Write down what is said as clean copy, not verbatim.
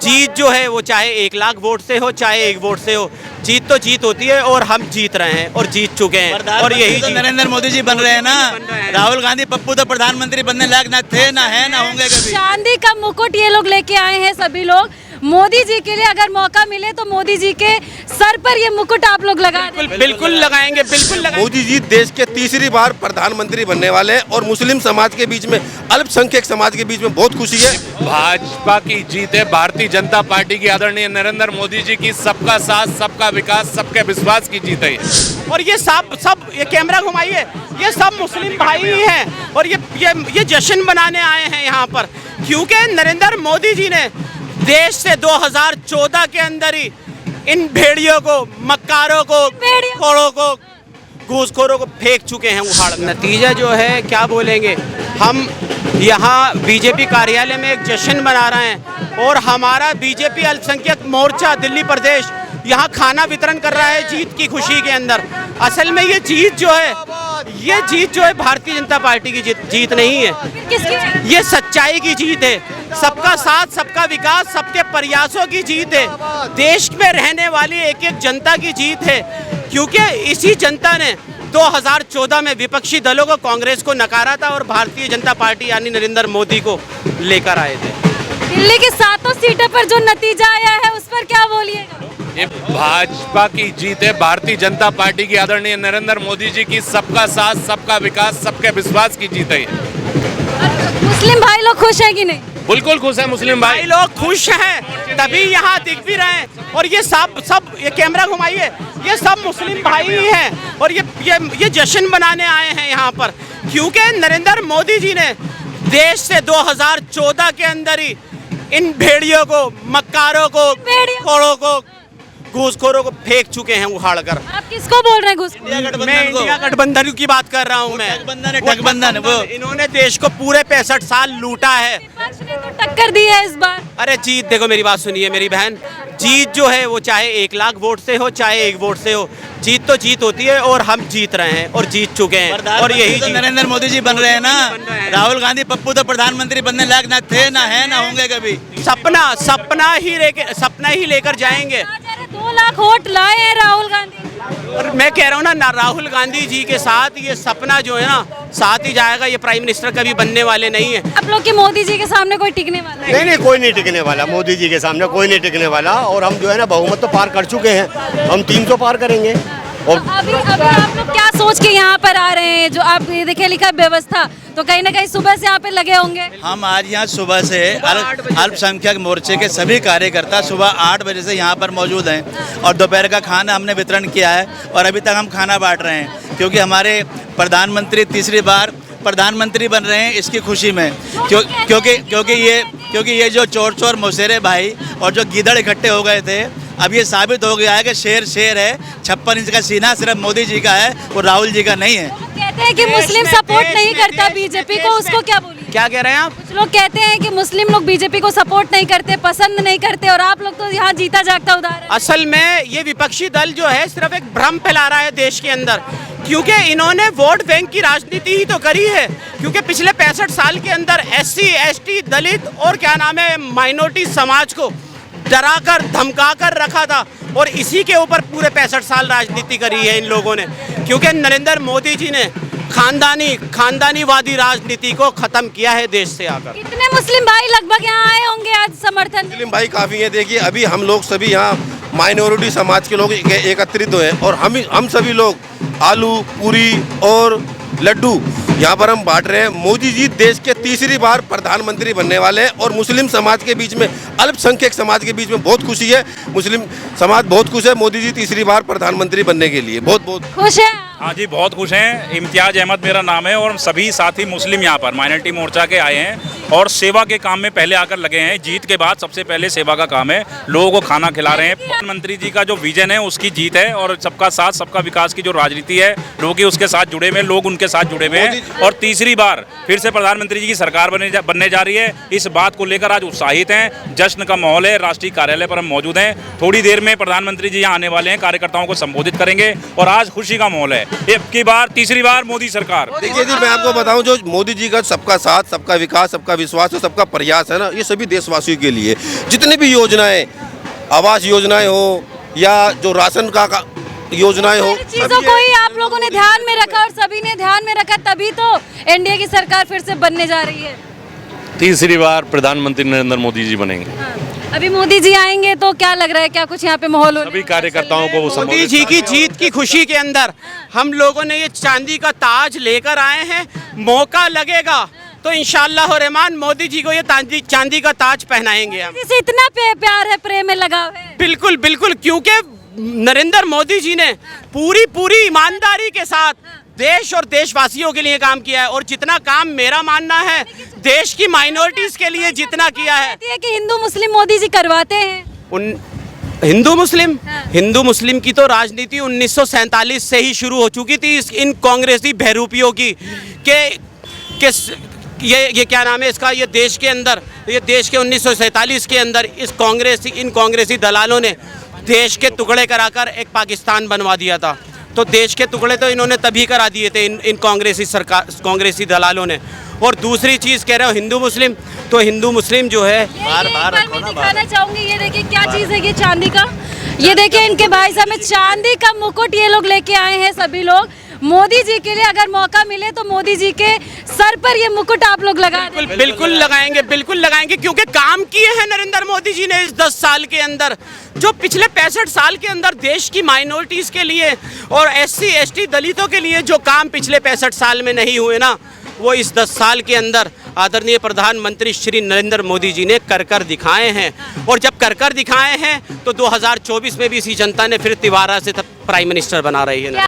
जीत जो है वो चाहे 1 लाख वोट से हो चाहे 1 वोट से हो, जीत तो जीत होती है और हम जीत रहे हैं और जीत चुके हैं। और यही तो नरेंद्र मोदी जी बन रहे हैं ना। राहुल गांधी पप्पू तो प्रधानमंत्री बनने लायक ना थे, ना है, ना होंगे कभी। चांदी का मुकुट ये लोग लेके आए हैं सभी लोग। मोदी जी के लिए अगर मौका मिले तो मोदी जी के सर पर ये मुकुट आप लोग लगा दें। बिल्कुल लगाएंगे, बिल्कुल लगाएंगे। मोदी जी देश के तीसरी बार प्रधानमंत्री बनने वाले हैं और मुस्लिम समाज के बीच में, अल्पसंख्यक समाज के बीच में बहुत खुशी है। भाजपा की जीत है, भारतीय जनता पार्टी की आदरणीय नरेंद्र मोदी जी की सबका साथ, सबका विकास, सबके विश्वास की जीत है। और ये सब ये कैमरा घुमाइए, ये सब मुस्लिम भाई ही हैं और ये जश्न बनाने आए हैं यहाँ पर, क्योंकि नरेंद्र मोदी जी ने देश से 2014 के अंदर ही इन भेड़ियों को, मक्कारों को, खोरों को, घूसखोरों को फेंक चुके हैं उखाड़। नतीजा जो है क्या बोलेंगे, हम यहाँ बीजेपी कार्यालय में एक जश्न मना रहे हैं और हमारा बीजेपी अल्पसंख्यक मोर्चा दिल्ली प्रदेश यहाँ खाना वितरण कर रहा है जीत की खुशी के अंदर। असल में ये जीत जो है भारतीय जनता पार्टी की जीत नहीं है, ये सच्चाई की जीत है, सबका साथ, सबका विकास, सबके प्रयासों की जीत है, देश में रहने वाली एक एक जनता की जीत है। क्योंकि इसी जनता ने 2014 में विपक्षी दलों को, कांग्रेस को नकारा था और भारतीय जनता पार्टी यानी नरेंद्र मोदी को लेकर आए थे। दिल्ली की 7 सीटों पर जो नतीजा आया है उस पर क्या बोलिएगा? ये भाजपा की जीत है, भारतीय जनता पार्टी की आदरणीय नरेंद्र मोदी जी की सबका साथ, सबका विकास, सबके विश्वास की जीत है। मुस्लिम भाई लोग खुश हैं कि नहीं? बिल्कुल खुश है मुस्लिम भाई लोग खुश हैं, तभी यहाँ दिख भी रहे हैं। और ये सब ये कैमरा घुमाइए, ये सब मुस्लिम भाई ही हैं और ये जश्न बनाने आए हैं यहाँ पर, क्योंकि नरेंद्र मोदी जी ने देश से 2014 के अंदर ही इन भेड़ियों को, मक्कारों को, खोरों को, घूसखोरों को फेंक चुके हैं उखाड़ कर। आप किसको बोल रहे हैं घूस? मैं इंडिया गठबंधन की बात कर रहा हूँ। मैं गठबंधन वो इन्होंने देश को पूरे 65 साल लूटा है। विपक्ष ने तो टक्कर दी है इस बार। अरे जीत देखो, मेरी बात सुनिए मेरी बहन, जीत जो है वो चाहे 1 लाख वोट से हो चाहे 1 वोट से हो, जीत तो जीत होती है और हम जीत रहे हैं और जीत चुके हैं। और यही तो नरेंद्र मोदी जी बन रहे हैं ना। राहुल गांधी पप्पू तो प्रधानमंत्री बनने लायक ना थे, ना है, ना होंगे कभी। सपना ही लेकर जाएंगे। 2 लाख वोट लाए हैं राहुल गांधी। और मैं कह रहा हूँ ना, राहुल गांधी जी के साथ ये सपना जो है ना साथ ही जाएगा। ये प्राइम मिनिस्टर कभी बनने वाले नहीं है। आप लोग के मोदी जी के सामने कोई टिकने वाला है? नहीं, कोई नहीं टिकने वाला, मोदी जी के सामने कोई नहीं टिकने वाला। और हम जो है ना बहुमत तो पार कर चुके हैं, हम 300 पार करेंगे। और अभी आप लोग क्या सोच के यहाँ पर आ रहे हैं? जो आप देखे लिखा व्यवस्था, तो कहीं ना कहीं सुबह से यहाँ पे लगे होंगे। हम आज यहाँ सुबह से अल्पसंख्यक मोर्चे के सभी कार्यकर्ता सुबह 8 बजे से यहाँ पर मौजूद हैं और दोपहर का खाना हमने वितरण किया है और अभी तक हम खाना बांट रहे हैं, क्योंकि हमारे प्रधानमंत्री तीसरी बार प्रधानमंत्री बन रहे हैं इसकी खुशी में। क्योंकि ये जो चोर मौसेरे भाई और जो गीदड़ इकट्ठे हो गए थे, अब ये साबित हो गया है कि शेर है, 56 इंच का सीना सिर्फ मोदी जी का है, वो राहुल जी का नहीं है। कहते हैं कि मुस्लिम सपोर्ट नहीं करता बीजेपी को, उसको क्या बोलिए? क्या कह रहे हैं आप? कुछ लोग कहते हैं कि मुस्लिम लोग बीजेपी को सपोर्ट नहीं करते, पसंद नहीं करते, और आप लोग तो यहाँ जीता जागता उदाहरण। असल में ये विपक्षी दल जो है सिर्फ एक भ्रम फैला रहा है देश के अंदर, क्योंकि इन्होंने वोट बैंक की राजनीति ही तो करी है। क्योंकि पिछले 65 साल के अंदर SC, ST, दलित और क्या नाम है माइनॉरिटी समाज को डराकर धमकाकर रखा था और इसी के ऊपर पूरे 65 साल राजनीति करी है इन लोगों ने। क्योंकि नरेंद्र मोदी जी ने खानदानीवादी राजनीति को खत्म किया है देश से आकर। कितने मुस्लिम भाई लगभग यहाँ आए होंगे आज समर्थन? मुस्लिम भाई काफ़ी हैं। देखिए अभी हम लोग सभी यहाँ माइनॉरिटी समाज के लोग एकत्रित हुए हैं और हम सभी लोग आलू, पूरी और लड्डू यहाँ पर हम बांट रहे हैं। मोदी जी देश के तीसरी बार प्रधानमंत्री बनने वाले हैं और मुस्लिम समाज के बीच में, अल्पसंख्यक समाज के बीच में बहुत खुशी है। मुस्लिम समाज बहुत खुश है मोदी जी तीसरी बार प्रधानमंत्री बनने के लिए। बहुत खुश है। हाँ जी, बहुत खुश हैं। इम्तियाज अहमद मेरा नाम है और सभी साथी मुस्लिम यहाँ पर माइनॉरिटी मोर्चा के आए हैं और सेवा के काम में पहले आकर लगे हैं। जीत के बाद सबसे पहले सेवा का काम है, लोगों को खाना खिला रहे हैं। प्रधानमंत्री जी का जो विजन है उसकी जीत है और सबका साथ, सबका विकास की जो राजनीति है, लोग उसके साथ जुड़े हुए हैं, लोग उनके साथ जुड़े हुए हैं और तीसरी बार फिर से प्रधानमंत्री जी की सरकार बनने जा रही है, इस बात को लेकर आज उत्साहित हैं। जश्न का माहौल है। राष्ट्रीय कार्यालय पर हम मौजूद हैं। थोड़ी देर में प्रधानमंत्री जी यहाँ आने वाले हैं, कार्यकर्ताओं को संबोधित करेंगे और आज खुशी का माहौल है। अब की बार तीसरी बार मोदी सरकार। देखिए जी, मैं आपको बताऊं, जो मोदी जी का सबका साथ, सबका विकास, सबका विश्वास और सबका प्रयास है ना, ये सभी देशवासियों के लिए। जितनी भी योजनाएं, आवास योजनाएं हो या जो राशन का योजनाएं हो, चीजों को ही आप लोगों ने ध्यान में रखा और सभी ने ध्यान में रखा, तभी तो एनडीए की सरकार फिर से बनने जा रही है। तीसरी बार प्रधानमंत्री नरेंद्र मोदी जी बनेंगे। अभी मोदी जी आएंगे तो क्या लग रहा है, क्या कुछ यहाँ पे माहौल होने सभी कार्यकर्ताओं को वो मोदी जी की जीत की खुशी के अंदर हम लोगों ने ये चांदी का ताज लेकर आए हैं। मौका लगेगा तो इंशाअल्लाह रहमान मोदी जी को ये चांदी का ताज पहनाएंगे हम। से इतना प्यार है, प्रेम है, लगाव है। बिल्कुल बिल्कुल, क्योंकि नरेंद्र मोदी जी ने पूरी ईमानदारी के साथ देश और देशवासियों के लिए काम किया है। और जितना काम मेरा मानना है, देश की माइनॉरिटीज के लिए जितना किया है कि हिंदू मुस्लिम मोदी जी करवाते हैं। हिंदू मुस्लिम की तो राजनीति 1947 से ही शुरू हो चुकी थी इन कांग्रेसी बहरूपियों की के ये क्या नाम है इसका, ये देश के 1947 के अंदर इन कांग्रेसी दलालों ने देश के टुकड़े कराकर एक पाकिस्तान बनवा दिया था। तो देश के टुकड़े तो इन्होंने तभी करा दिए थे इन कांग्रेसी दलालों ने। और दूसरी चीज़ कह रहे हो हिंदू मुस्लिम, तो हिंदू मुस्लिम जो है मैं दिखाना चाहूंगी। ये देखिए क्या चीज़ है, ये चांदी का, ये देखिए इनके भाई साहब में चांदी का मुकुट ये लोग लेके आए हैं सभी लोग। मोदी जी के लिए अगर मौका मिले तो मोदी जी के सर पर ये मुकुट आप लोग लगा दें। बिल्कुल लगाएंगे, क्योंकि काम किए हैं नरेंद्र मोदी जी ने इस 10 साल के अंदर। जो पिछले 65 साल के अंदर देश की माइनॉरिटीज़ के लिए और SC ST दलितों के लिए जो काम पिछले 65 साल में नहीं हुए ना, वो इस 10 साल के अंदर आदरणीय प्रधानमंत्री श्री नरेंद्र मोदी जी ने कर दिखाए हैं। और जब कर दिखाए हैं तो 2024 में भी इसी जनता ने फिर तिवारा से प्राइम मिनिस्टर बना रही है।